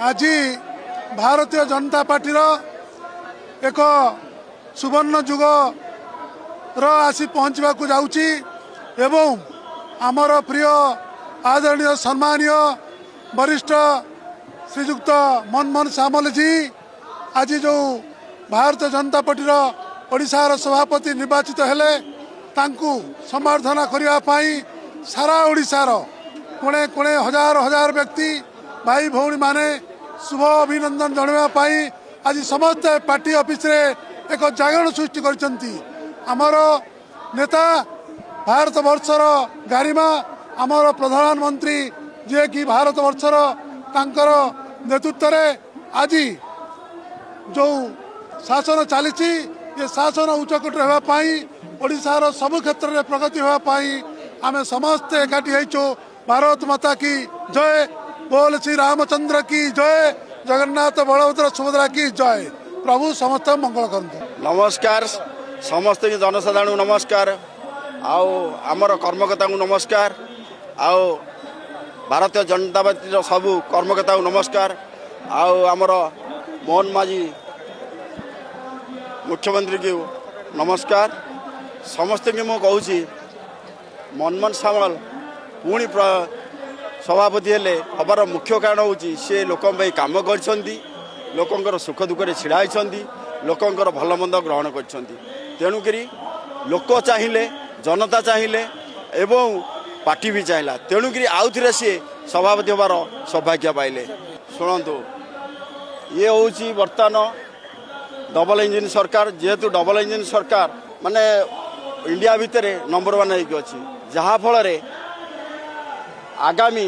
आज भारतीय जनता पार्टी एक सुवर्ण जुग आसी पहुँचवा जाऊँगी एवं आमर प्रिय आदरणीय सम्मानीय वरिष्ठ श्रीजुक्त मनमोहन सामल जी आज जो भारतीय जनता पार्टी ओडिशार सभापति निर्वाचित हेले तांकु संबर्धना करने सारा ओडिशार कोणे कोणे हजार हजार व्यक्ति भाई भौणी माने शुभ अभिनंदन जनावाई आज समस्त पार्टी ऑफिस रे एक जागरण सृष्टि करछंती। आमर नेता भारत वर्षर गारिमा आमर प्रधानमंत्री जे कि भारत वर्षर तांकर नेतृत्व रे आज जो शासन चली ये शासन उच्चकोट होगापाई ओडिशार सबु क्षेत्र में प्रगति होगापाई आमे समस्ते एकाठी होइछु। भारत माता की जय, बोल श्री रामचंद्र की जय, जगन्नाथ बलभद्र सुभद्रा की जय। प्रभु समस्त मंगल करंतु। नमस्कार समस्त जनसाधारण नमस्कार आओ आमर कर्मकर्ता को नमस्कार आओ भारतीय जनता पार्टी सबू कर्मकर्ता को नमस्कार आओ आमर मोहन माझी मुख्यमंत्री को नमस्कार। समस्त के मु कहूँ मनमोहन सामल पुणी सभापति हेले हबार मुख्य कारण हूँ सी लोक काम कर लोकंर सुख दुखे छिड़ा लोकंर भल मंद ग्रहण कर तेणुक लोक चाहिए जनता चाहिए एवं पार्टी भी चाहिए तेणुक आउ थे सी सभापति हबार सौभाग्य पाइले। शुणु ये हूँ बर्तमान डबल इंजिन सरकार जेहेतु डबल इंजिन सरकार माने इंडिया भितर नंबर 1 होगी अच्छी जहाँ फल आगामी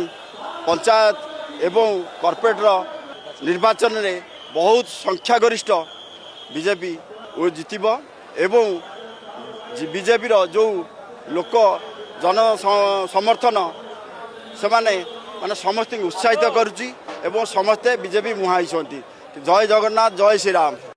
पंचायत एवं कॉर्पोरेट निर्वाचन में बहुत संख्यागरिष्ठ बीजेपी जीतब एवं बीजेपी जो लोक जन समर्थन से माने समस्त उत्साहित करुच्ची एवं समस्ते बीजेपी मुहाई। जय जगन्नाथ, जय श्री राम।